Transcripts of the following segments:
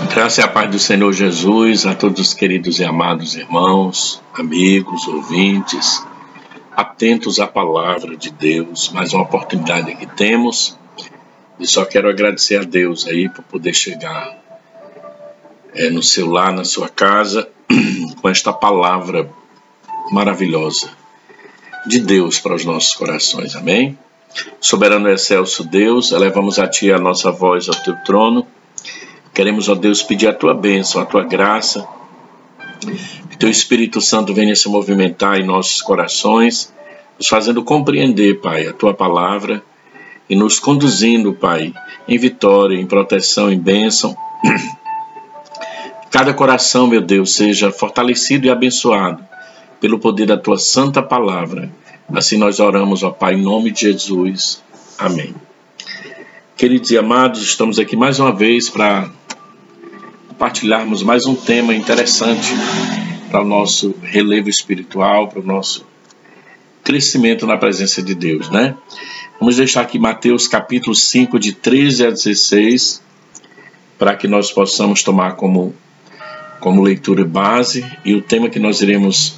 Graça e a paz do Senhor Jesus a todos os queridos e amados irmãos, amigos, ouvintes, atentos à palavra de Deus. Mais uma oportunidade que temos e só quero agradecer a Deus aí por poder chegar no seu lar, na sua casa, com esta palavra maravilhosa de Deus para os nossos corações, amém? Soberano e excelso Deus, elevamos a Ti a nossa voz ao Teu trono. Queremos, ó Deus, pedir a Tua bênção, a Tua graça, que Teu Espírito Santo venha se movimentar em nossos corações, nos fazendo compreender, Pai, a Tua palavra e nos conduzindo, Pai, em vitória, em proteção, em bênção. Cada coração, meu Deus, seja fortalecido e abençoado pelo poder da Tua santa palavra. Assim nós oramos, ó Pai, em nome de Jesus. Amém. Queridos e amados, estamos aqui mais uma vez para compartilharmos mais um tema interessante para o nosso relevo espiritual, para o nosso crescimento na presença de Deus, né? Vamos deixar aqui Mateus capítulo 5, de 13 a 16, para que nós possamos tomar como leitura base, e o tema que nós iremos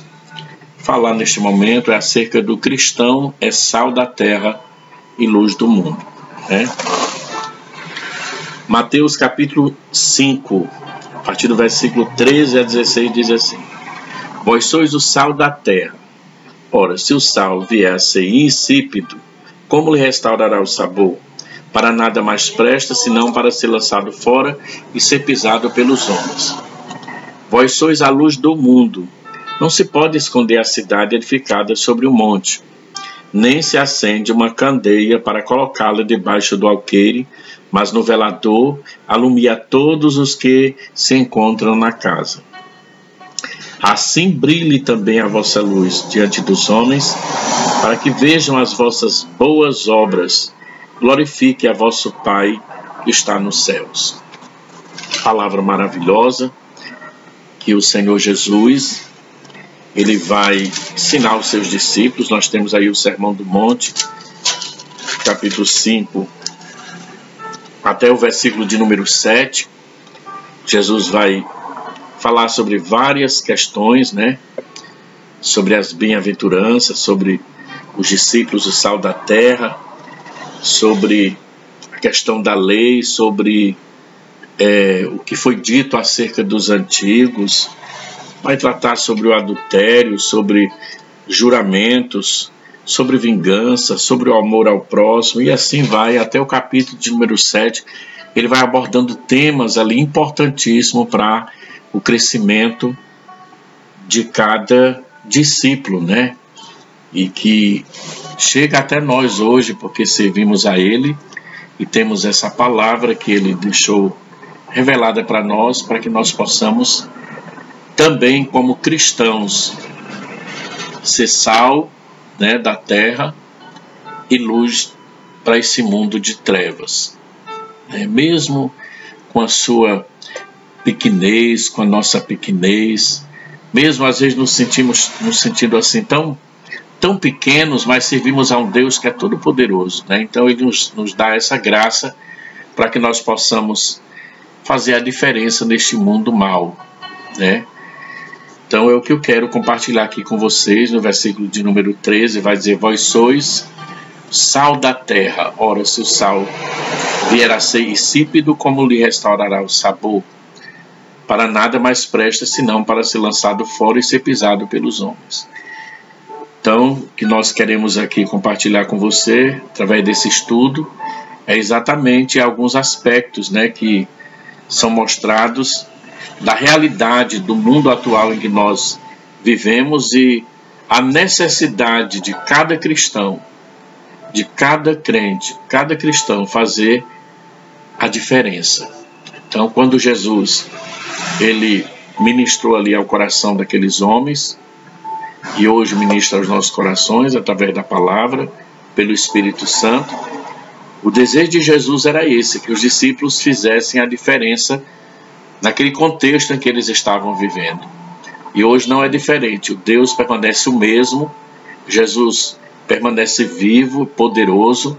falar neste momento é acerca do cristão é sal da terra e luz do mundo, né? Mateus capítulo 5, a partir do versículo 13 a 16, diz assim: Vós sois o sal da terra. Ora, se o sal vier a ser insípido, como lhe restaurará o sabor? Para nada mais presta, senão para ser lançado fora e ser pisado pelos homens. Vós sois a luz do mundo. Não se pode esconder a cidade edificada sobre um monte, nem se acende uma candeia para colocá-la debaixo do alqueire, mas no velador alumia todos os que se encontram na casa. Assim brilhe também a vossa luz diante dos homens, para que vejam as vossas boas obras, glorifique a vosso Pai que está nos céus. Palavra maravilhosa que o Senhor Jesus ele vai ensinar aos seus discípulos. Nós temos aí o Sermão do Monte, capítulo 5, até o versículo de número 7. Jesus vai falar sobre várias questões, né? Sobre as bem-aventuranças, sobre os discípulos, o sal da terra, sobre a questão da lei, sobre o que foi dito acerca dos antigos. Vai tratar sobre o adultério, sobre juramentos, sobre vingança, sobre o amor ao próximo, e assim vai até o capítulo de número 7. Ele vai abordando temas ali importantíssimos para o crescimento de cada discípulo, né? E que chega até nós hoje, porque servimos a Ele e temos essa palavra que Ele deixou revelada para nós, para que nós possamos também, como cristãos, ser sal, né, da terra e luz para esse mundo de trevas. Mesmo com a sua pequenez, com a nossa pequenez, mesmo às vezes nos sentindo assim tão pequenos, mas servimos a um Deus que é todo poderoso, né? Então Ele nos dá essa graça para que nós possamos fazer a diferença neste mundo mau, né? Então é o que eu quero compartilhar aqui com vocês. No versículo de número 13 vai dizer: Vós sois sal da terra. Ora, se o sal vier a ser insípido, como lhe restaurará o sabor? Para nada mais presta, senão para ser lançado fora e ser pisado pelos homens. Então, o que nós queremos aqui compartilhar com você, através desse estudo, é exatamente alguns aspectos, né, que são mostrados da realidade do mundo atual em que nós vivemos e a necessidade de cada cristão, de cada crente, cada cristão fazer a diferença. Então, quando Jesus ele ministrou ali ao coração daqueles homens, e hoje ministra aos nossos corações através da palavra, pelo Espírito Santo, o desejo de Jesus era esse, que os discípulos fizessem a diferença naquele contexto em que eles estavam vivendo. E hoje não é diferente. O Deus permanece o mesmo, Jesus permanece vivo, poderoso,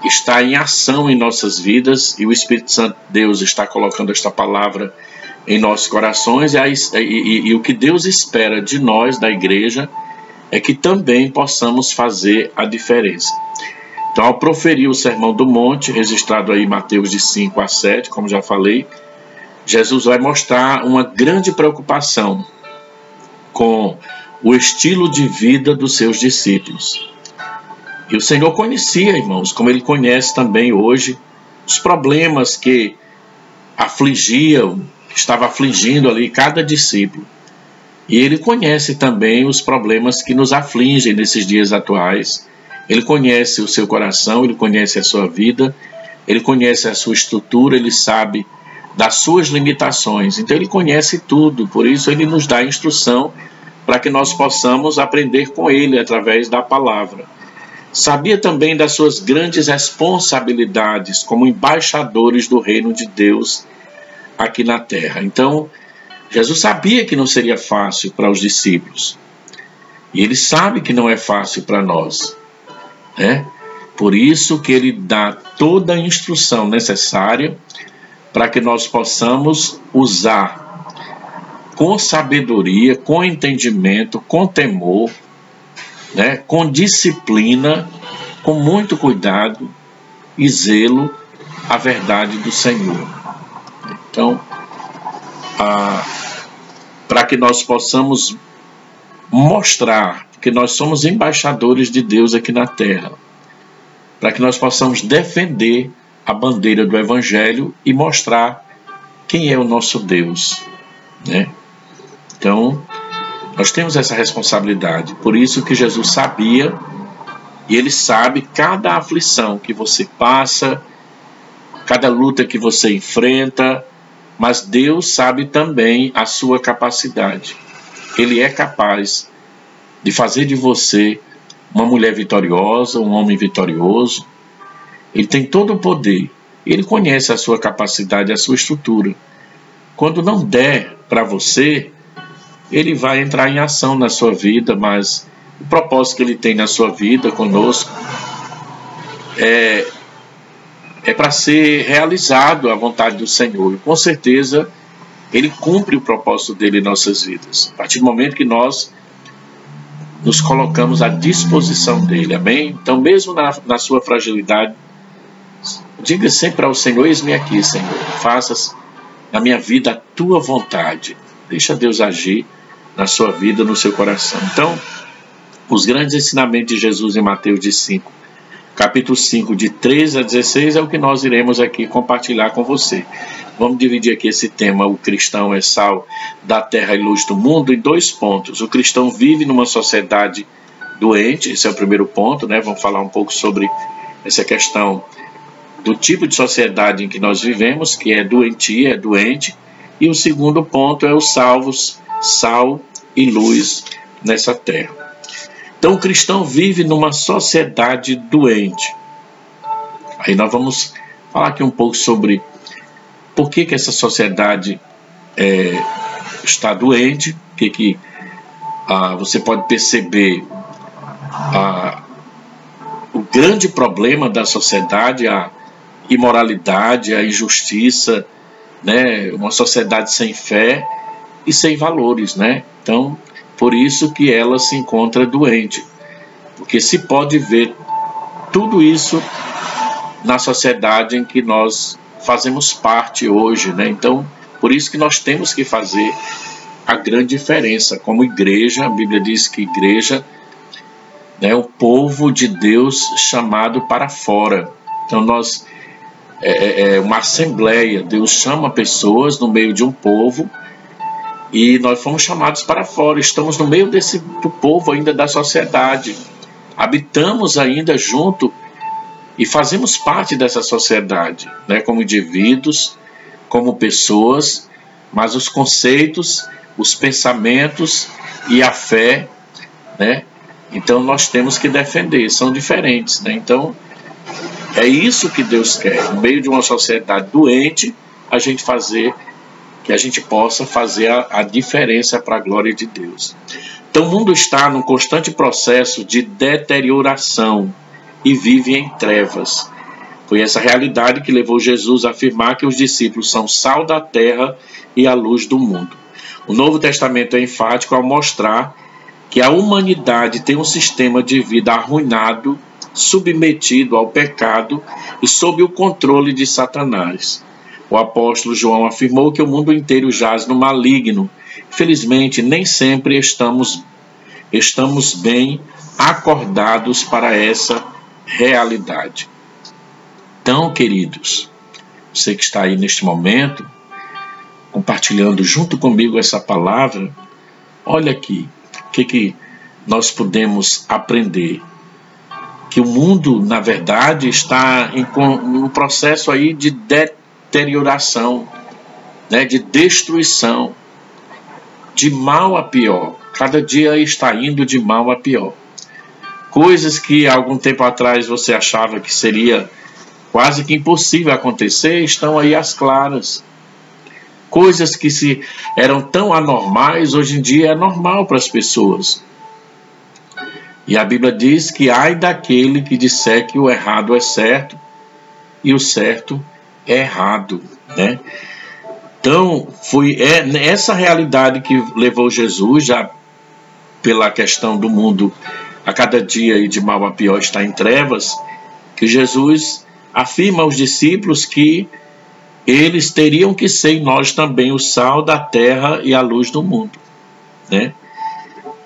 e está em ação em nossas vidas, e o Espírito Santo de Deus está colocando esta palavra em nossos corações, e o que Deus espera de nós, da igreja, é que também possamos fazer a diferença. Então, ao proferir o Sermão do Monte, registrado aí em Mateus de 5 a 7, como já falei, Jesus vai mostrar uma grande preocupação com o estilo de vida dos seus discípulos. E o Senhor conhecia, irmãos, como Ele conhece também hoje, os problemas que estava afligindo ali cada discípulo. E Ele conhece também os problemas que nos afligem nesses dias atuais. Ele conhece o seu coração, Ele conhece a sua vida, Ele conhece a sua estrutura, Ele sabe das suas limitações. Então Ele conhece tudo, por isso Ele nos dá a instrução para que nós possamos aprender com Ele através da palavra. Sabia também das suas grandes responsabilidades como embaixadores do reino de Deus aqui na terra. Então, Jesus sabia que não seria fácil para os discípulos. E Ele sabe que não é fácil para nós, né? Por isso que Ele dá toda a instrução necessária para que nós possamos usar com sabedoria, com entendimento, com temor, né, com disciplina, com muito cuidado e zelo, a verdade do Senhor. Então, para que nós possamos mostrar que nós somos embaixadores de Deus aqui na terra, para que nós possamos defender a bandeira do Evangelho e mostrar quem é o nosso Deus, né? Então, nós temos essa responsabilidade, por isso que Jesus sabia, e Ele sabe cada aflição que você passa, cada luta que você enfrenta, mas Deus sabe também a sua capacidade. Ele é capaz de fazer de você uma mulher vitoriosa, um homem vitorioso. Ele tem todo o poder, Ele conhece a sua capacidade, a sua estrutura. Quando não der para você, Ele vai entrar em ação na sua vida, mas o propósito que Ele tem na sua vida conosco é para ser realizado a vontade do Senhor. E com certeza Ele cumpre o propósito dele em nossas vidas, a partir do momento que nós nos colocamos à disposição dele, amém? Então, mesmo na sua fragilidade, diga sempre ao Senhor: eis-me aqui, Senhor, faças na minha vida a tua vontade. Deixa Deus agir na sua vida, no seu coração. Então, os grandes ensinamentos de Jesus em Mateus de 5, capítulo 5, de 13 a 16, é o que nós iremos aqui compartilhar com você. Vamos dividir aqui esse tema, o cristão é sal da terra e luz do mundo, em 2 pontos. O cristão vive numa sociedade doente, esse é o primeiro ponto, né? Vamos falar um pouco sobre essa questão do tipo de sociedade em que nós vivemos, que é doentia, é doente. E o segundo ponto é os salvos, sal e luz nessa terra. Então, o cristão vive numa sociedade doente. Aí nós vamos falar aqui um pouco sobre por que essa sociedade está doente, você pode perceber o grande problema da sociedade, a imoralidade, a injustiça, né? Uma sociedade sem fé e sem valores, né? Então, por isso que ela se encontra doente, porque se pode ver tudo isso na sociedade em que nós fazemos parte hoje, né? Então, por isso que nós temos que fazer a grande diferença como igreja. A Bíblia diz que igreja é o povo de Deus chamado para fora. Então, nós uma assembleia, Deus chama pessoas no meio de um povo e nós fomos chamados para fora, estamos no meio do povo ainda da sociedade, habitamos ainda junto e fazemos parte dessa sociedade, né, como indivíduos, como pessoas, mas os conceitos, os pensamentos e a fé, né, então nós temos que defender, são diferentes, né? Então é isso que Deus quer, no meio de uma sociedade doente, que a gente possa fazer a diferença para a glória de Deus. Então o mundo está num constante processo de deterioração e vive em trevas. Foi essa realidade que levou Jesus a afirmar que os discípulos são sal da terra e a luz do mundo. O Novo Testamento é enfático ao mostrar que a humanidade tem um sistema de vida arruinado, submetido ao pecado e sob o controle de Satanás. O apóstolo João afirmou que o mundo inteiro jaz no maligno. Felizmente, nem sempre estamos bem acordados para essa realidade. Então, queridos, você que está aí neste momento, compartilhando junto comigo essa palavra, olha aqui, o que nós podemos aprender? Que o mundo, na verdade, está em um processo aí de deterioração, né, de destruição, de mal a pior. Cada dia está indo de mal a pior. Coisas que há algum tempo atrás você achava que seria quase que impossível acontecer, estão aí às claras. Coisas que eram tão anormais, hoje em dia é normal para as pessoas. E a Bíblia diz que ai daquele que disser que o errado é certo e o certo é errado, né? Então, foi essa realidade que levou Jesus, já pela questão do mundo a cada dia e de mal a pior está em trevas, que Jesus afirma aos discípulos que eles teriam que ser, e nós também, o sal da terra e a luz do mundo, né?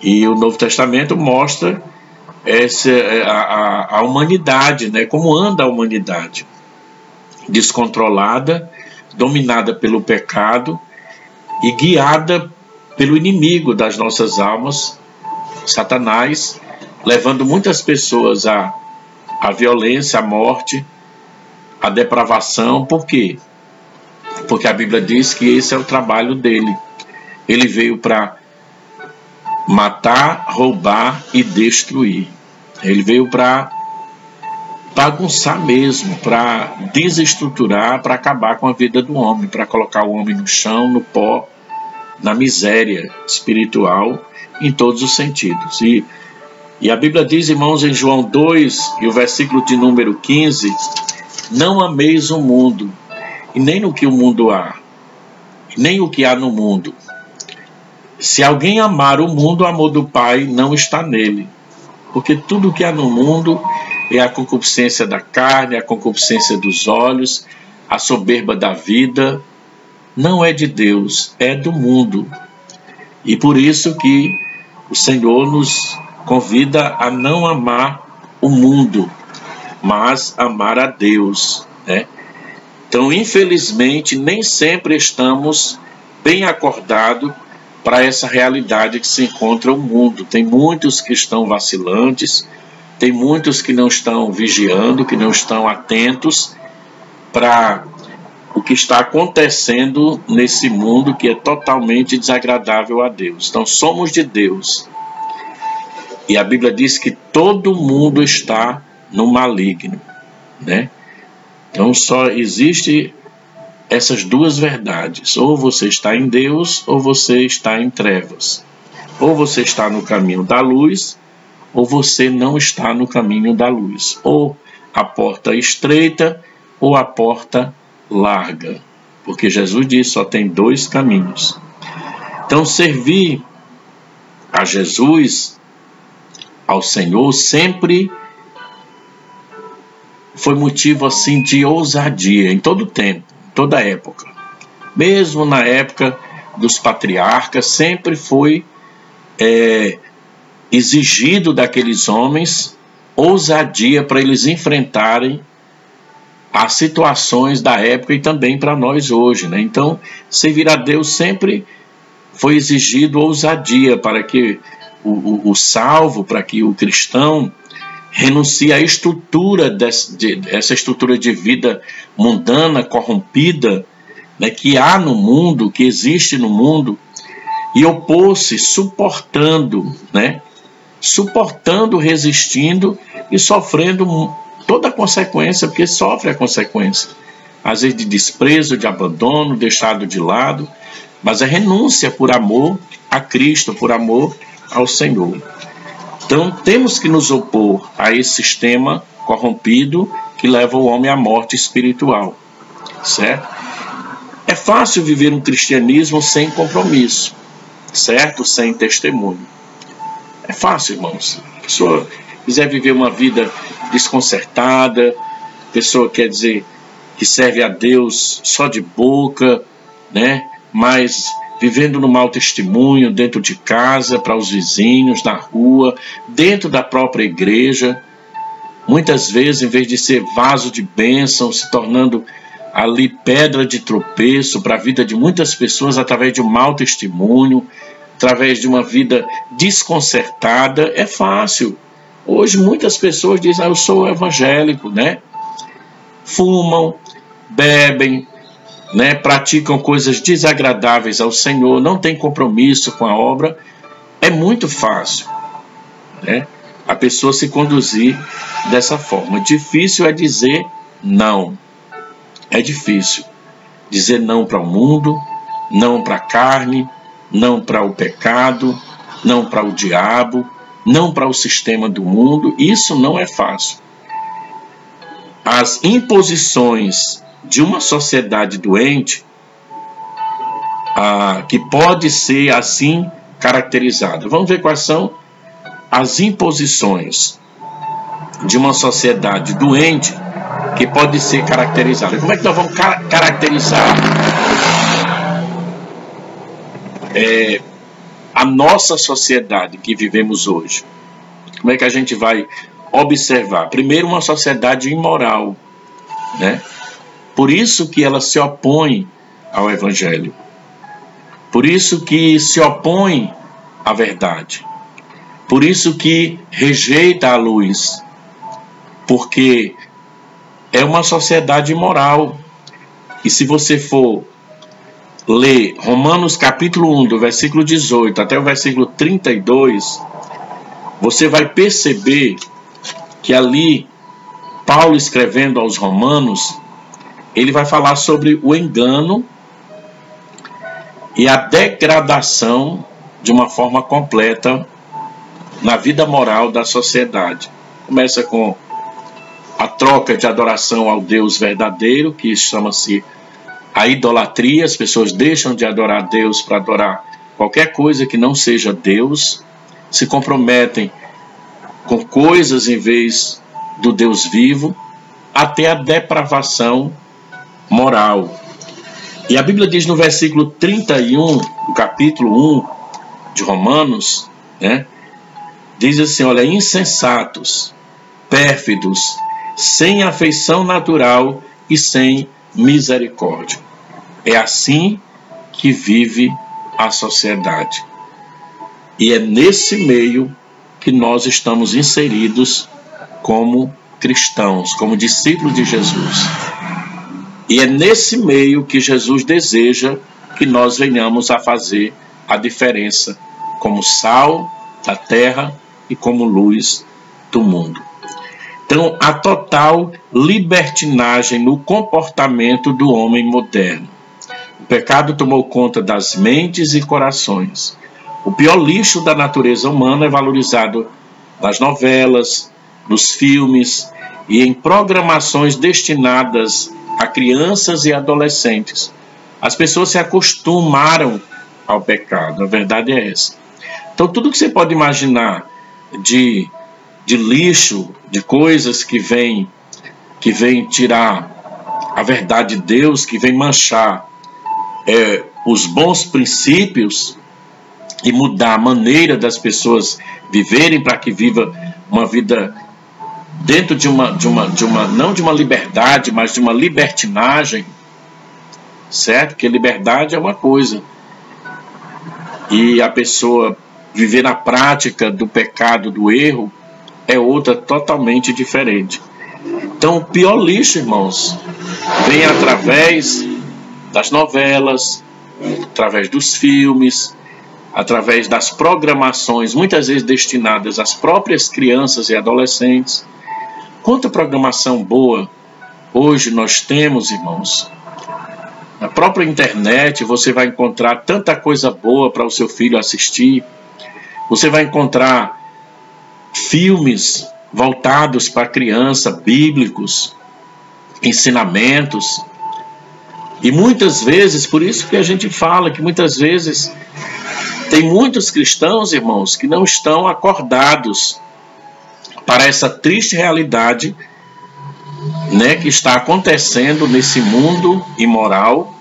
E o Novo Testamento mostra a humanidade, né? Como anda a humanidade, descontrolada, dominada pelo pecado e guiada pelo inimigo das nossas almas, Satanás, levando muitas pessoas à violência, à morte, à depravação. Por quê? Porque a Bíblia diz que esse é o trabalho dele. Ele veio para matar, roubar e destruir. Ele veio para bagunçar mesmo, para desestruturar, para acabar com a vida do homem, para colocar o homem no chão, no pó, na miséria espiritual, em todos os sentidos. E a Bíblia diz, irmãos, em João 2, e o versículo de número 15, não ameis o mundo, e nem no que o mundo há, nem o que há no mundo. Se alguém amar o mundo, o amor do Pai não está nele. Porque tudo que há no mundo é a concupiscência da carne, a concupiscência dos olhos, a soberba da vida, não é de Deus, é do mundo. E por isso que o Senhor nos convida a não amar o mundo, mas amar a Deus, né? Então, infelizmente, nem sempre estamos bem acordados para essa realidade que se encontra o mundo. Tem muitos que estão vacilantes, tem muitos que não estão vigiando, que não estão atentos para o que está acontecendo nesse mundo que é totalmente desagradável a Deus. Então, somos de Deus. E a Bíblia diz que todo mundo está no maligno, né? Então, só existe essas duas verdades. Ou você está em Deus, ou você está em trevas. Ou você está no caminho da luz, ou você não está no caminho da luz. Ou a porta estreita, ou a porta larga. Porque Jesus disse, só tem dois caminhos. Então, servir a Jesus, ao Senhor, sempre foi motivo assim de ousadia em todo tempo, toda época. Mesmo na época dos patriarcas, sempre foi exigido daqueles homens ousadia para eles enfrentarem as situações da época e também para nós hoje, né? Então, servir a Deus sempre foi exigido ousadia para que o salvo, para que o cristão renuncie à estrutura essa estrutura de vida mundana, corrompida, né, que há no mundo, que existe no mundo, e opor-se suportando, né, resistindo e sofrendo toda a consequência, porque sofre a consequência, às vezes de desprezo, de abandono, deixado de lado, mas a renúncia por amor a Cristo, por amor ao Senhor. Então, temos que nos opor a esse sistema corrompido que leva o homem à morte espiritual, certo? É fácil viver um cristianismo sem compromisso, certo? Sem testemunho. É fácil, irmãos. A pessoa quiser viver uma vida desconcertada, a pessoa quer dizer que serve a Deus só de boca, né? Mas vivendo no mau testemunho dentro de casa, para os vizinhos, na rua, dentro da própria igreja. Muitas vezes, em vez de ser vaso de bênção, se tornando ali pedra de tropeço para a vida de muitas pessoas através de um mau testemunho, através de uma vida desconcertada. É fácil. Hoje muitas pessoas dizem, eu sou evangélico, né? Fumam, bebem, né? Praticam coisas desagradáveis ao Senhor, não tem compromisso com a obra. É muito fácil, né? A pessoa se conduzir dessa forma. Difícil é dizer não. É difícil dizer não para o mundo, não para a carne, não para o pecado, não para o diabo, não para o sistema do mundo. Isso não é fácil. As imposições de uma sociedade doente, que pode ser assim caracterizada. Vamos ver quais são as imposições de uma sociedade doente que pode ser caracterizada. Como é que nós vamos caracterizar a nossa sociedade que vivemos hoje? Como é que a gente vai observar? Primeiro, uma sociedade imoral, né? Por isso que ela se opõe ao Evangelho. Por isso que se opõe à verdade. Por isso que rejeita a luz. Porque é uma sociedade imoral. E se você for ler Romanos capítulo 1, do versículo 18 até o versículo 32, você vai perceber que ali, Paulo escrevendo aos romanos, ele vai falar sobre o engano e a degradação de uma forma completa na vida moral da sociedade. Começa com a troca de adoração ao Deus verdadeiro, que chama-se a idolatria. As pessoas deixam de adorar a Deus para adorar qualquer coisa que não seja Deus, se comprometem com coisas em vez do Deus vivo, até a depravação moral. E a Bíblia diz no versículo 31, do capítulo 1 de Romanos, né? Diz assim, olha, insensatos, pérfidos, sem afeição natural e sem misericórdia. É assim que vive a sociedade. E é nesse meio que nós estamos inseridos como cristãos, como discípulos de Jesus. E é nesse meio que Jesus deseja que nós venhamos a fazer a diferença como sal da terra e como luz do mundo. Então, a total libertinagem no comportamento do homem moderno. O pecado tomou conta das mentes e corações. O pior lixo da natureza humana é valorizado nas novelas, nos filmes e em programações destinadas a crianças e adolescentes. As pessoas se acostumaram ao pecado, a verdade é essa. Então, tudo que você pode imaginar de lixo, de coisas que vem tirar a verdade de Deus, que vem manchar os bons princípios e mudar a maneira das pessoas viverem, para que viva uma vida dentro de uma não de uma liberdade, mas de uma libertinagem, certo? Porque liberdade é uma coisa e a pessoa viver na prática do pecado, do erro, é outra totalmente diferente. Então, o pior lixo, irmãos, vem através das novelas, através dos filmes, através das programações, muitas vezes destinadas às próprias crianças e adolescentes. Quanta programação boa hoje nós temos, irmãos. Na própria internet você vai encontrar tanta coisa boa para o seu filho assistir. Você vai encontrar filmes voltados para criança, bíblicos, ensinamentos. E muitas vezes, por isso que a gente fala que muitas vezes tem muitos cristãos, irmãos, que não estão acordados para essa triste realidade, né, que está acontecendo nesse mundo imoral,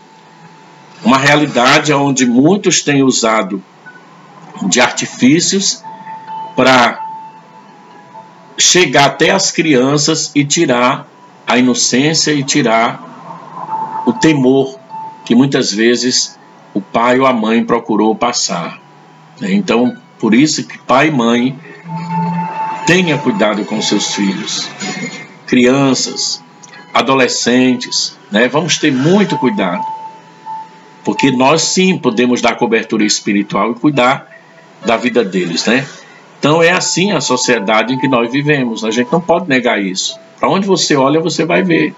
uma realidade onde muitos têm usado de artifícios para chegar até as crianças e tirar a inocência e tirar o temor que muitas vezes o pai ou a mãe procurou passar. Então, por isso que pai e mãe tenha cuidado com seus filhos, crianças, adolescentes, né? Vamos ter muito cuidado, porque nós sim podemos dar cobertura espiritual e cuidar da vida deles, né? Então é assim a sociedade em que nós vivemos, a gente não pode negar isso. Para onde você olha, você vai ver.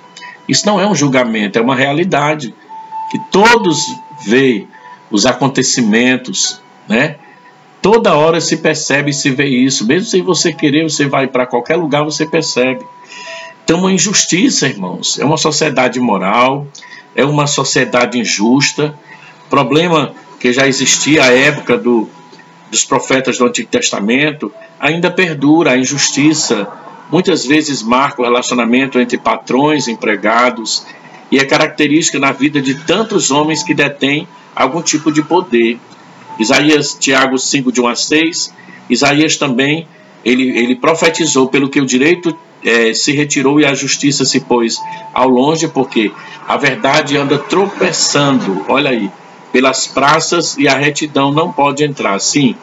Isso não é um julgamento, é uma realidade, que todos veem os acontecimentos, né? Toda hora se percebe e se vê isso, mesmo sem você querer, você vai para qualquer lugar, você percebe. Então, uma injustiça, irmãos, é uma sociedade imoral, é uma sociedade injusta, problema que já existia à época dos profetas do Antigo Testamento, ainda perdura a injustiça, muitas vezes marca o relacionamento entre patrões e empregados, e é característica na vida de tantos homens que detêm algum tipo de poder. Tiago 5, de 1 a 6, Isaías também, ele profetizou pelo que o direito se retirou e a justiça se pôs ao longe, porque a verdade anda tropeçando, olha aí, pelas praças e a retidão não pode entrar. Sim,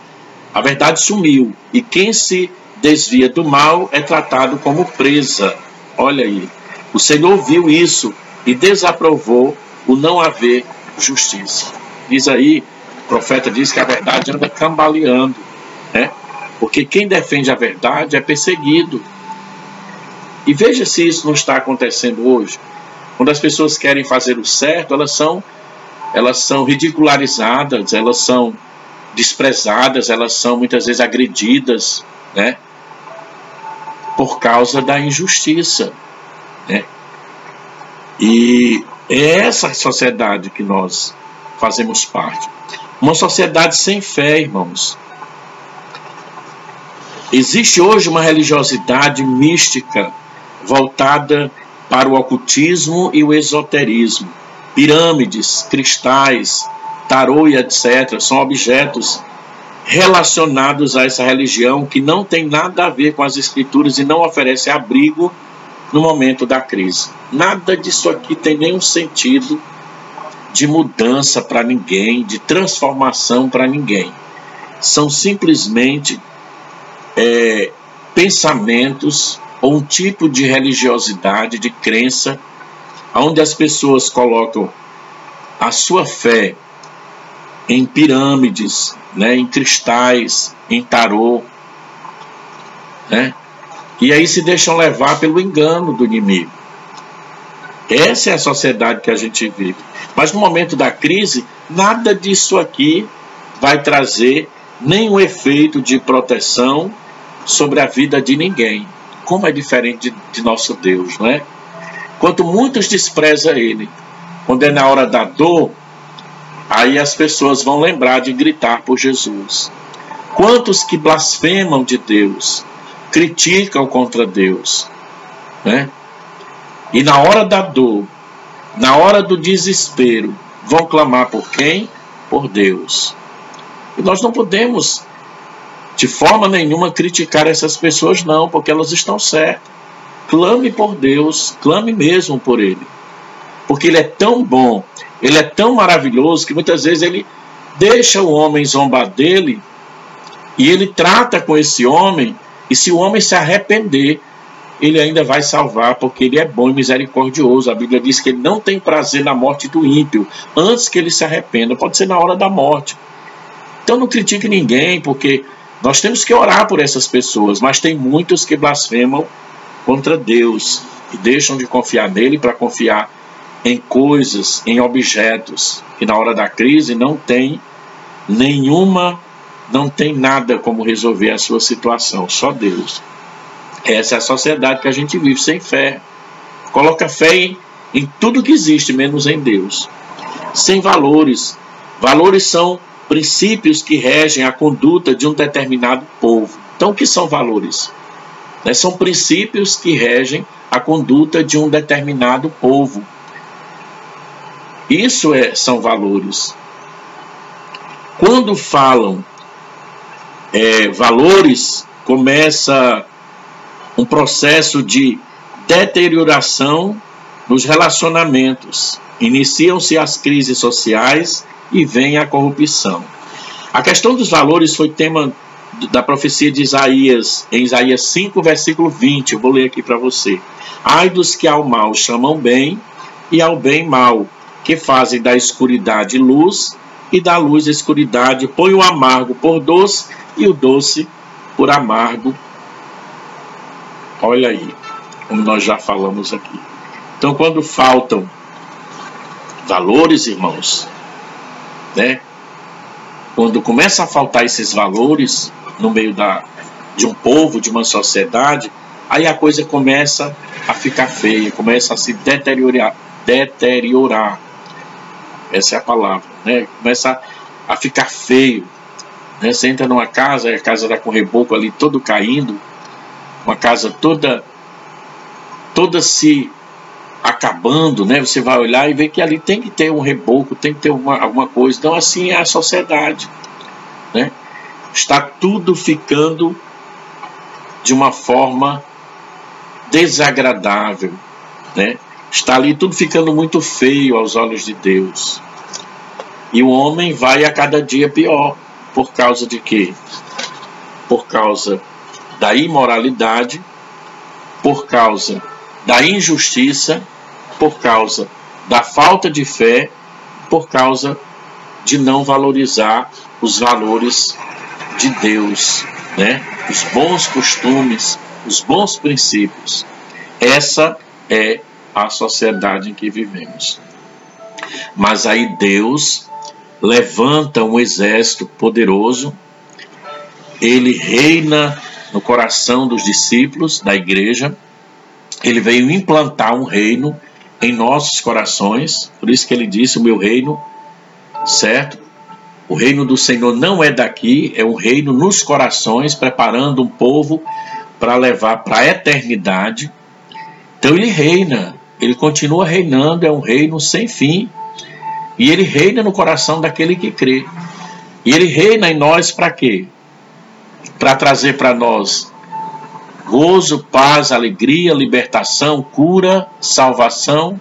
a verdade sumiu e quem se desvia do mal é tratado como presa. Olha aí, o Senhor viu isso e desaprovou o não haver justiça. Diz aí, o profeta diz que a verdade anda cambaleando, né? Porque quem defende a verdade é perseguido. E veja se isso não está acontecendo hoje. Quando as pessoas querem fazer o certo, elas são ridicularizadas, elas são desprezadas, elas são muitas vezes agredidas, né? Por causa da injustiça, né? E é essa sociedade que nós fazemos parte. Uma sociedade sem fé, irmãos. Existe hoje uma religiosidade mística voltada para o ocultismo e o esoterismo. Pirâmides, cristais, tarô e etc. são objetos relacionados a essa religião que não tem nada a ver com as escrituras e não oferece abrigo no momento da crise. Nada disso aqui tem nenhum sentido de mudança para ninguém, de transformação para ninguém. São simplesmente pensamentos ou um tipo de religiosidade, de crença, onde as pessoas colocam a sua fé em pirâmides, né, em cristais, em tarô, né, e aí se deixam levar pelo engano do inimigo. Essa é a sociedade que a gente vive. Mas no momento da crise, nada disso aqui vai trazer nenhum efeito de proteção sobre a vida de ninguém. Como é diferente de nosso Deus, não é? Quanto muitos desprezam Ele, quando é na hora da dor, aí as pessoas vão lembrar de gritar por Jesus. Quantos que blasfemam de Deus, criticam contra Deus, né? E na hora da dor, na hora do desespero, vão clamar por quem? Por Deus. E nós não podemos, de forma nenhuma, criticar essas pessoas, não, porque elas estão certas. Clame por Deus, clame mesmo por Ele. Porque Ele é tão bom, Ele é tão maravilhoso, que muitas vezes Ele deixa o homem zombar dele, e Ele trata com esse homem, e se o homem se arrepender, Ele ainda vai salvar, porque Ele é bom e misericordioso. A Bíblia diz que Ele não tem prazer na morte do ímpio, antes que ele se arrependa, pode ser na hora da morte. Então não critique ninguém, porque nós temos que orar por essas pessoas, mas tem muitos que blasfemam contra Deus, e deixam de confiar nele para confiar em coisas, em objetos, que na hora da crise não tem nada como resolver a sua situação, só Deus. Essa é a sociedade que a gente vive, sem fé. coloca fé em tudo que existe, menos em Deus. Sem valores. Valores são princípios que regem a conduta de um determinado povo. Então, o que são valores? São princípios que regem a conduta de um determinado povo. Isso são valores. Quando falam valores, começa um processo de deterioração nos relacionamentos. Iniciam-se as crises sociais e vem a corrupção. A questão dos valores foi tema da profecia de Isaías, em Isaías 5, versículo 20. Eu vou ler aqui para você. Ai dos que ao mal chamam bem e ao bem mal, que fazem da escuridade luz e da luz escuridade, põe o amargo por doce e o doce por amargo. Olha aí, como nós já falamos aqui. Então, quando faltam valores, irmãos, quando começa a faltar esses valores no meio de um povo, de uma sociedade, aí a coisa começa a ficar feia, começa a se deteriorar. Essa é a palavra, Começa a ficar feio, Você entra numa casa e a casa está com o reboco ali todo caindo, uma casa toda se acabando, Você vai olhar e ver que ali tem que ter um reboco, tem que ter alguma coisa. Então, assim é a sociedade, Está tudo ficando de uma forma desagradável, Está ali tudo ficando muito feio aos olhos de Deus. E o homem vai a cada dia pior. Por causa de quê? Por causa da imoralidade, por causa da injustiça, por causa da falta de fé, por causa de não valorizar os valores de Deus, Os bons costumes, os bons princípios. Essa é a sociedade em que vivemos. Mas aí Deus levanta um exército poderoso, ele reina no coração dos discípulos da igreja, ele veio implantar um reino em nossos corações, por isso que ele disse, o meu reino, certo? O reino do Senhor não é daqui, é um reino nos corações, preparando um povo para levar para a eternidade. Então ele reina, ele continua reinando, é um reino sem fim. E ele reina no coração daquele que crê. E ele reina em nós para quê? Para trazer para nós gozo, paz, alegria, libertação, cura, salvação.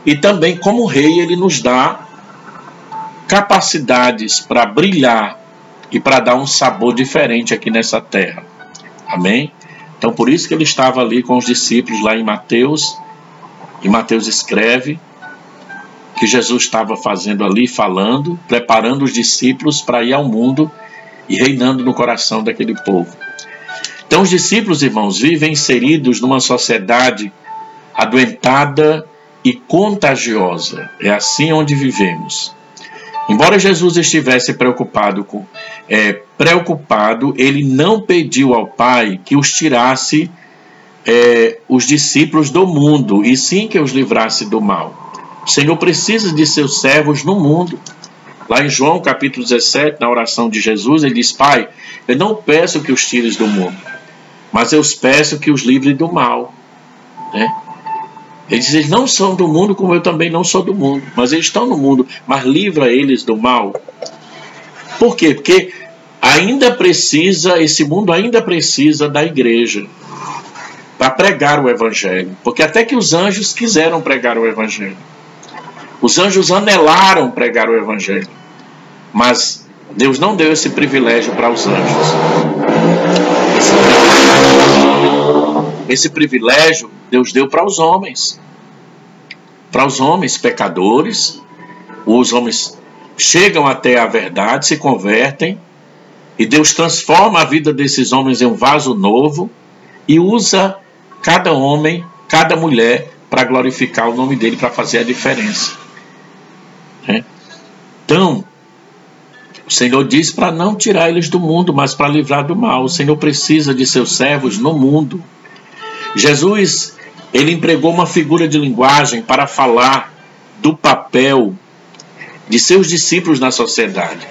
E também, como rei, ele nos dá capacidades para brilhar e para dar um sabor diferente aqui nessa terra. Amém? Então, por isso que ele estava ali com os discípulos lá em Mateus. E Mateus escreve que Jesus estava fazendo ali, falando, preparando os discípulos para ir ao mundo e reinando no coração daquele povo. Então os discípulos, irmãos, vivem inseridos numa sociedade adoentada e contagiosa. É assim onde vivemos. Embora Jesus estivesse preocupado, ele não pediu ao Pai que os tirasse os discípulos do mundo, e sim que os livrasse do mal. O Senhor precisa de seus servos no mundo. Lá em João capítulo 17, na oração de Jesus, ele diz: Pai, eu não peço que os tires do mundo, mas eu peço que os livre do mal. Ele diz: eles não são do mundo, como eu também não sou do mundo, mas eles estão no mundo, mas livra eles do mal. Por quê? Porque esse mundo ainda precisa da igreja para pregar o evangelho, porque até que os anjos quiseram pregar o evangelho. Os anjos anelaram pregar o evangelho, mas Deus não deu esse privilégio para os anjos. Esse privilégio Deus deu para os homens pecadores. Os homens chegam até a verdade, se convertem, e Deus transforma a vida desses homens em um vaso novo e usa cada homem, cada mulher para glorificar o nome dele, para fazer a diferença. Então, o Senhor diz para não tirar eles do mundo, mas para livrar do mal. O Senhor precisa de seus servos no mundo. Jesus, ele empregou uma figura de linguagem para falar do papel de seus discípulos na sociedade.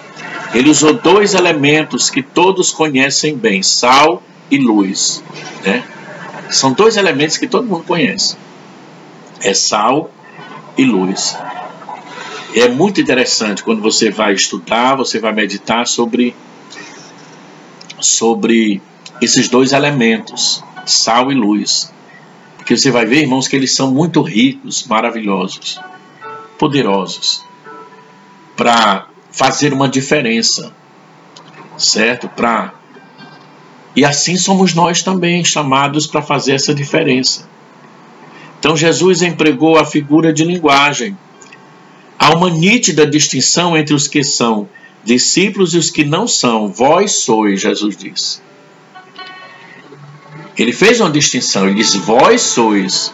Ele usou dois elementos que todos conhecem bem, sal e luz, né? São dois elementos que todo mundo conhece. É sal e luz. É muito interessante quando você vai estudar, você vai meditar sobre esses dois elementos, sal e luz. Porque você vai ver, irmãos, que eles são muito ricos, maravilhosos, poderosos, para fazer uma diferença, certo? E assim somos nós também chamados para fazer essa diferença. Então Jesus empregou a figura de linguagem. Há uma nítida distinção entre os que são discípulos e os que não são. Vós sois, Jesus disse. Ele fez uma distinção, ele disse, vós sois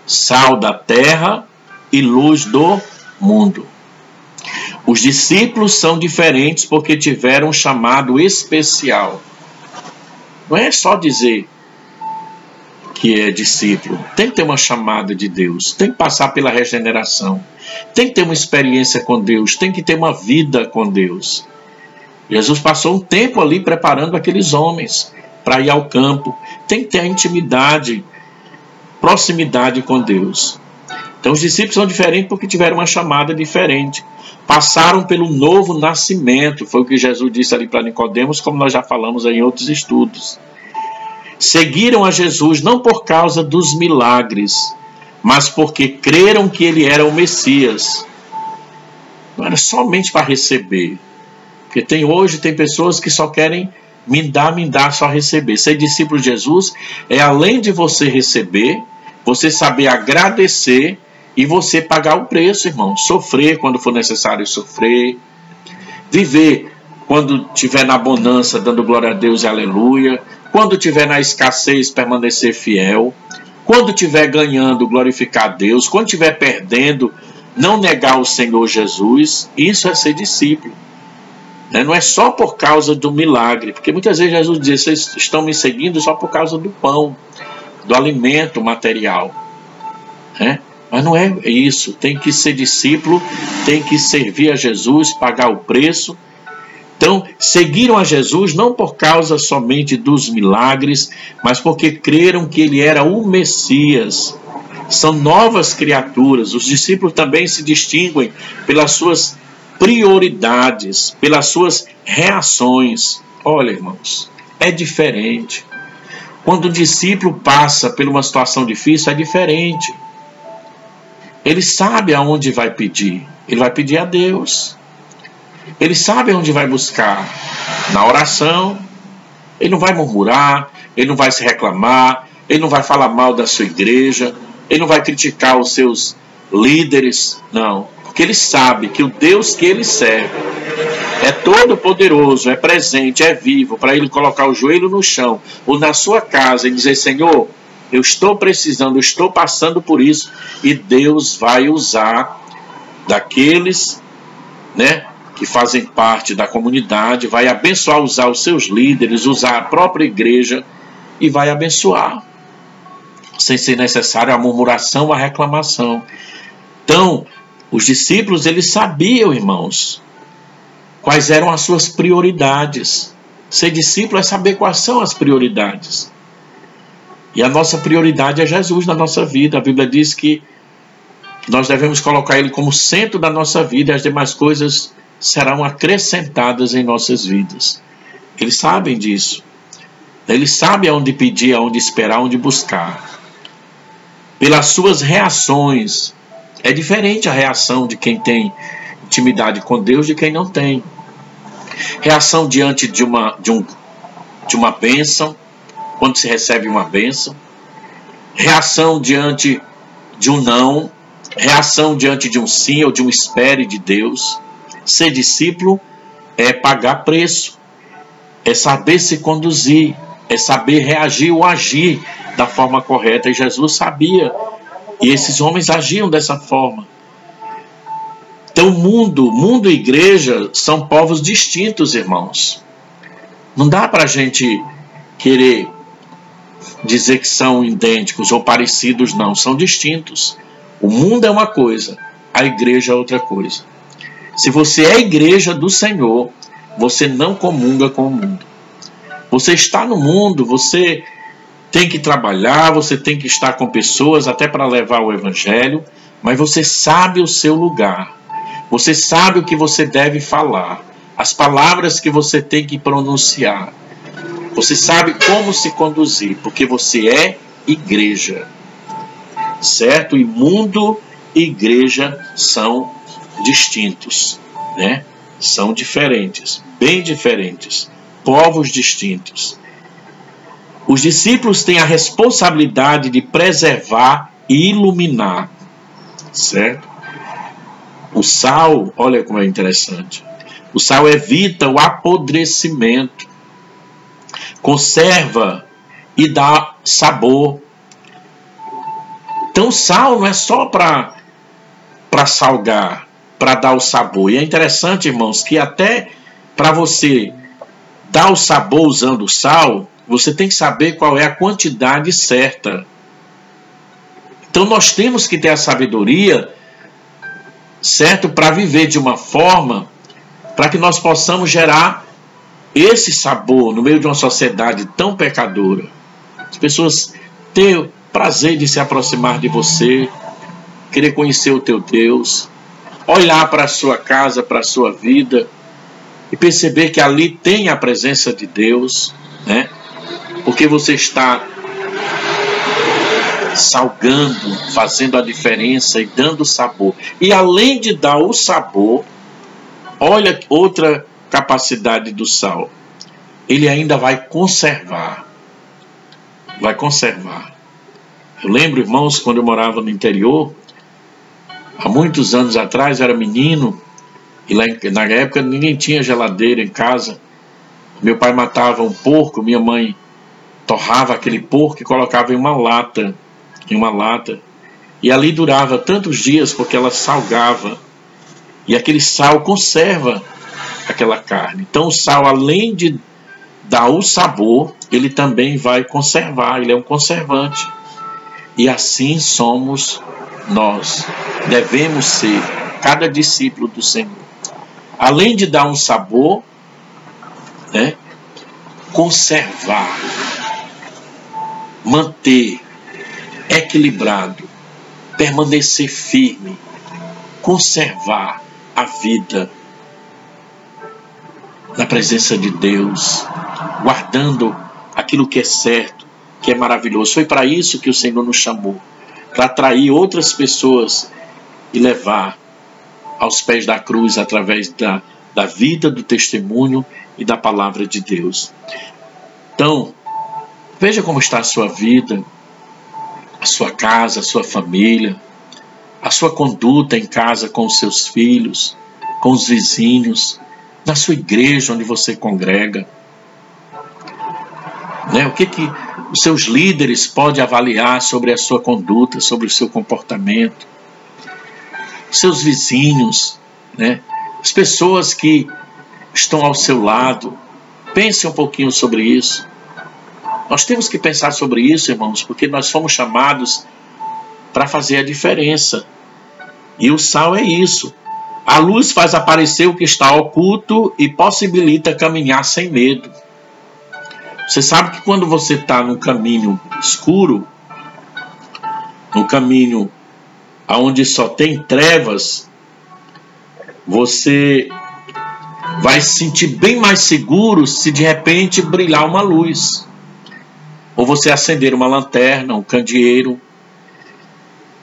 sal da terra e luz do mundo. Os discípulos são diferentes porque tiveram um chamado especial. Não é só dizer que é discípulo. Tem que ter uma chamada de Deus. Tem que passar pela regeneração. Tem que ter uma experiência com Deus. Tem que ter uma vida com Deus. Jesus passou um tempo ali preparando aqueles homens para ir ao campo. Tem que ter a intimidade, proximidade com Deus. Então os discípulos são diferentes porque tiveram uma chamada diferente. Passaram pelo novo nascimento, foi o que Jesus disse ali para Nicodemos, como nós já falamos aí em outros estudos. Seguiram a Jesus não por causa dos milagres, mas porque creram que ele era o Messias. Não era somente para receber. Porque hoje tem pessoas que só querem me dar, só receber. Ser discípulo de Jesus é além de você receber, você saber agradecer e você pagar o preço, irmão. Sofrer quando for necessário sofrer. Viver quando estiver na bonança, dando glória a Deus e aleluia. Quando estiver na escassez, permanecer fiel. Quando estiver ganhando, glorificar a Deus. Quando estiver perdendo, não negar o Senhor Jesus. Isso é ser discípulo. Não é só por causa do milagre. Porque muitas vezes Jesus diz, vocês estão me seguindo só por causa do pão, do alimento material. Mas não é isso. Tem que ser discípulo, tem que servir a Jesus, pagar o preço. Então, seguiram a Jesus não por causa somente dos milagres, mas porque creram que ele era o Messias. São novas criaturas. Os discípulos também se distinguem pelas suas prioridades, pelas suas reações. Olha, irmãos, é diferente. Quando o discípulo passa por uma situação difícil, é diferente. Ele sabe aonde vai pedir. Ele vai pedir a Deus. Ele sabe aonde vai buscar. Na oração. Ele não vai murmurar. Ele não vai se reclamar. Ele não vai falar mal da sua igreja. Ele não vai criticar os seus líderes. Não. Porque ele sabe que o Deus que ele serve é todo poderoso, é presente, é vivo. Para ele colocar o joelho no chão ou na sua casa e dizer, Senhor, eu estou precisando, eu estou passando por isso, e Deus vai usar daqueles, que fazem parte da comunidade, vai abençoar, usar os seus líderes, usar a própria igreja e vai abençoar, sem ser necessário a murmuração, a reclamação. Então, os discípulos, eles sabiam, irmãos, quais eram as suas prioridades. Ser discípulo é saber quais são as prioridades. E a nossa prioridade é Jesus na nossa vida. A Bíblia diz que nós devemos colocar ele como centro da nossa vida e as demais coisas serão acrescentadas em nossas vidas. Eles sabem disso. Eles sabem aonde pedir, aonde esperar, aonde buscar. Pelas suas reações. É diferente a reação de quem tem intimidade com Deus de quem não tem. Reação diante de uma bênção. Quando se recebe uma bênção, reação diante de um não, reação diante de um sim ou de um espere de Deus. Ser discípulo é pagar preço, é saber se conduzir, é saber reagir ou agir da forma correta. E Jesus sabia, e esses homens agiam dessa forma. Então mundo e igreja são povos distintos, irmãos. Não dá para a gente querer dizer que são idênticos ou parecidos, não, são distintos. O mundo é uma coisa, a igreja é outra coisa. Se você é a igreja do Senhor, você não comunga com o mundo. Você está no mundo, você tem que trabalhar, você tem que estar com pessoas até para levar o evangelho, mas você sabe o seu lugar. Você sabe o que você deve falar, as palavras que você tem que pronunciar. Você sabe como se conduzir, porque você é igreja. Certo? E mundo e igreja são distintos, né? São diferentes, bem diferentes, povos distintos. Os discípulos têm a responsabilidade de preservar e iluminar, certo? O sal, olha como é interessante, o sal evita o apodrecimento, conserva e dá sabor. Então, sal não é só para salgar, para dar o sabor. E é interessante, irmãos, que até para você dar o sabor usando o sal, você tem que saber qual é a quantidade certa. Então, nós temos que ter a sabedoria, certo, para viver de uma forma para que nós possamos gerar esse sabor no meio de uma sociedade tão pecadora. As pessoas têm prazer de se aproximar de você, querer conhecer o teu Deus, olhar para a sua casa, para a sua vida e perceber que ali tem a presença de Deus, né? Porque você está salgando, fazendo a diferença e dando sabor. E além de dar o sabor, olha outra capacidade do sal. Ele ainda vai conservar. Vai conservar. Eu lembro, irmãos, quando eu morava no interior, há muitos anos atrás, eu era menino, e lá na época ninguém tinha geladeira em casa. Meu pai matava um porco, minha mãe torrava aquele porco e colocava em uma lata, e ali durava tantos dias porque ela salgava, e aquele sal conserva aquela carne. Então o sal, além de dar o sabor, ele também vai conservar, ele é um conservante. E assim somos nós, devemos ser, cada discípulo do Senhor. Além de dar um sabor, né, conservar, manter equilibrado, permanecer firme, conservar a vida na presença de Deus, guardando aquilo que é certo, que é maravilhoso. Foi para isso que o Senhor nos chamou, para atrair outras pessoas e levar aos pés da cruz através da vida, do testemunho e da palavra de Deus. Então, veja como está a sua vida, a sua casa, a sua família, a sua conduta em casa com os seus filhos, com os vizinhos, na sua igreja onde você congrega. Né? O que os seus líderes podem avaliar sobre a sua conduta, sobre o seu comportamento? Seus vizinhos, né? As pessoas que estão ao seu lado. Pense um pouquinho sobre isso. Nós temos que pensar sobre isso, irmãos, porque nós fomos chamados para fazer a diferença. E o sal é isso. A luz faz aparecer o que está oculto e possibilita caminhar sem medo. Você sabe que quando você está no caminho escuro, no caminho onde só tem trevas, você vai se sentir bem mais seguro se de repente brilhar uma luz. Ou você acender uma lanterna, um candeeiro.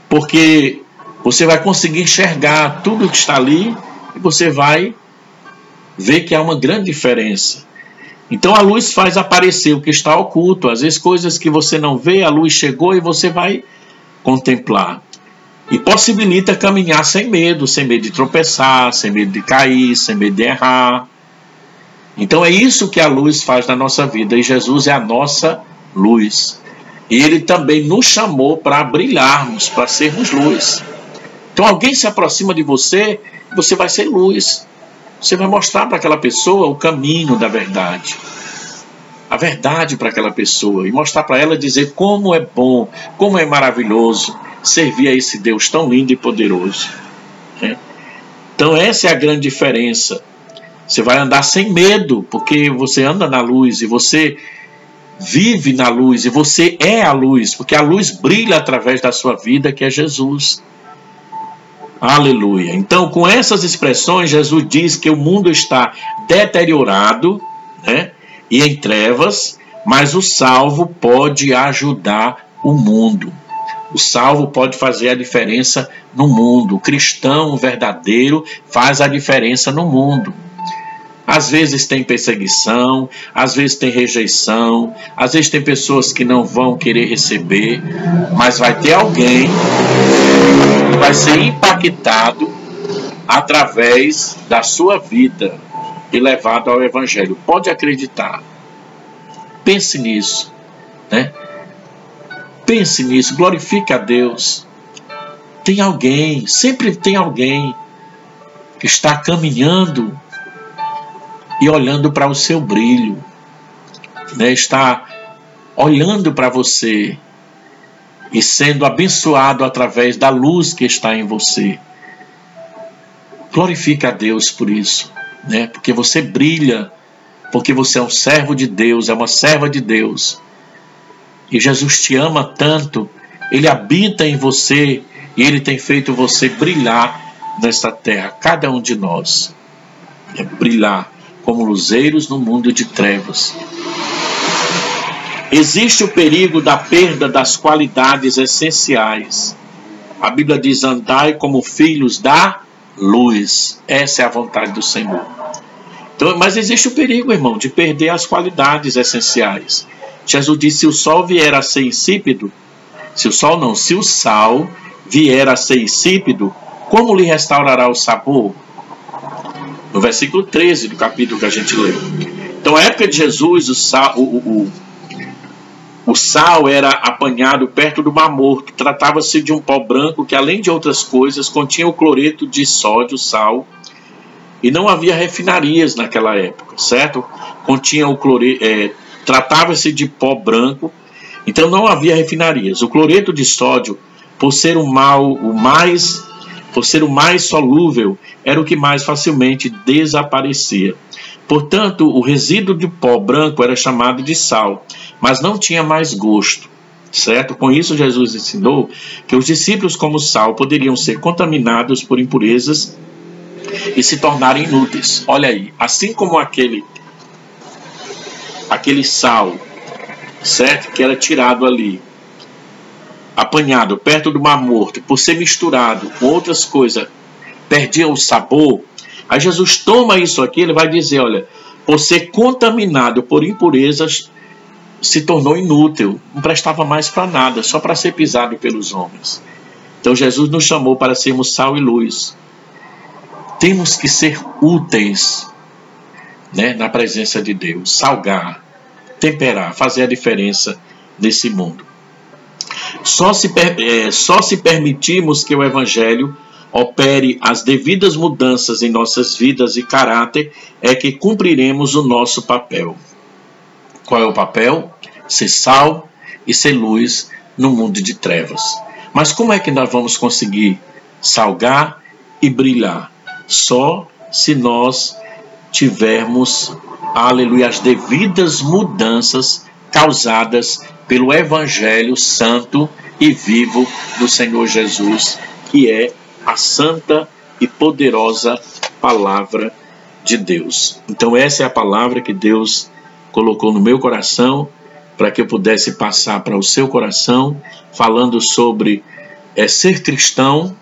Porque você vai conseguir enxergar tudo que está ali e você vai ver que há uma grande diferença. Então a luz faz aparecer o que está oculto. Às vezes coisas que você não vê, a luz chegou e você vai contemplar. E possibilita caminhar sem medo de tropeçar, sem medo de cair, sem medo de errar. Então é isso que a luz faz na nossa vida. E Jesus é a nossa luz. E Ele também nos chamou para brilharmos, para sermos luz. Então alguém se aproxima de você, você vai ser luz. Você vai mostrar para aquela pessoa o caminho da verdade. a verdade para aquela pessoa e mostrar para ela, dizer como é bom, como é maravilhoso servir a esse Deus tão lindo e poderoso, né? Então essa é a grande diferença. Você vai andar sem medo, porque você anda na luz e você vive na luz e você é a luz, porque a luz brilha através da sua vida, que é Jesus. Aleluia. Então, com essas expressões, Jesus diz que o mundo está deteriorado, né, e em trevas, mas o salvo pode ajudar o mundo. O salvo pode fazer a diferença no mundo. O cristão verdadeiro faz a diferença no mundo. Às vezes tem perseguição, às vezes tem rejeição, às vezes tem pessoas que não vão querer receber, mas vai ter alguém que vai ser impactado através da sua vida e levado ao Evangelho. Pode acreditar. Pense nisso, né? Pense nisso, glorifique a Deus. Tem alguém, sempre tem alguém que está caminhando e olhando para o seu brilho, né? Está olhando para você e sendo abençoado através da luz que está em você. Glorifique a Deus por isso, né? Porque você brilha, porque você é um servo de Deus, é uma serva de Deus. E Jesus te ama tanto, Ele habita em você e Ele tem feito você brilhar nesta terra, cada um de nós. É brilhar como luzeiros no mundo de trevas. Existe o perigo da perda das qualidades essenciais. A Bíblia diz: andai como filhos da luz. Essa é a vontade do Senhor. Então, mas existe o perigo, irmão, de perder as qualidades essenciais. Jesus disse: se o sol vier a ser insípido, se o sal vier a ser insípido, como lhe restaurará o sabor? No versículo 13 do capítulo que a gente leu. Então, na época de Jesus, o sal era apanhado perto do Mar Morto. Tratava-se de um pó branco que, além de outras coisas, continha o cloreto de sódio, sal. E não havia refinarias naquela época, certo? Continha o cloreto, tratava-se de pó branco, então não havia refinarias. O cloreto de sódio, por ser o mais solúvel, era o que mais facilmente desaparecia. Portanto, o resíduo de pó branco era chamado de sal, mas não tinha mais gosto, certo? Com isso, Jesus ensinou que os discípulos, como sal, poderiam ser contaminados por impurezas e se tornarem inúteis. Olha aí, assim como aquele sal, certo? Que era tirado ali, apanhado perto do Mar Morto, por ser misturado com outras coisas, perdia o sabor. Aí Jesus toma isso aqui, ele vai dizer: olha, por ser contaminado por impurezas, se tornou inútil, não prestava mais para nada, só para ser pisado pelos homens. Então Jesus nos chamou para sermos sal e luz. Temos que ser úteis, né, na presença de Deus, salgar, temperar, fazer a diferença nesse mundo. Só se permitirmos que o Evangelho opere as devidas mudanças em nossas vidas e caráter, é que cumpriremos o nosso papel. Qual é o papel? Ser sal e ser luz no mundo de trevas. Mas como é que nós vamos conseguir salgar e brilhar? Só se nós tivermos, aleluia, as devidas mudanças causadas pelo Evangelho santo e vivo do Senhor Jesus, que é a santa e poderosa palavra de Deus. Então essa é a palavra que Deus colocou no meu coração para que eu pudesse passar para o seu coração, falando sobre ser cristão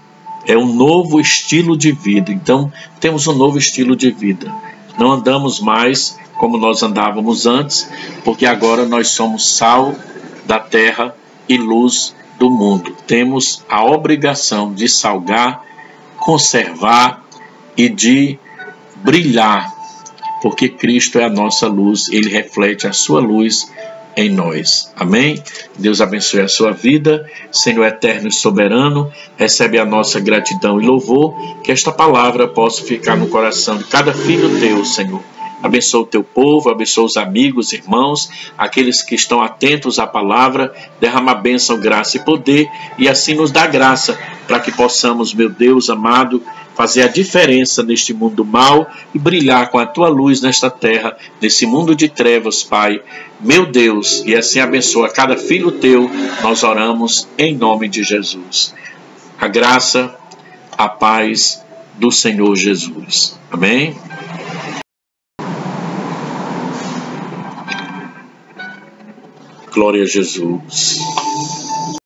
é um novo estilo de vida. Então temos um novo estilo de vida. Não andamos mais como nós andávamos antes, porque agora nós somos sal da terra e luz do mundo. Temos a obrigação de salgar, conservar e de brilhar, porque Cristo é a nossa luz, Ele reflete a sua luz em nós. Amém? Deus abençoe a sua vida. Senhor eterno e soberano, recebe a nossa gratidão e louvor, que esta palavra possa ficar no coração de cada filho teu, Senhor, Abençoa o teu povo, abençoa os amigos, irmãos, aqueles que estão atentos à palavra. Derrama bênção, graça e poder, e assim nos dá graça para que possamos, meu Deus amado, fazer a diferença neste mundo mau e brilhar com a tua luz nesta terra, nesse mundo de trevas, Pai, meu Deus, e assim abençoa cada filho teu. Nós oramos em nome de Jesus. A graça, a paz do Senhor Jesus. Amém? Glória a Jesus.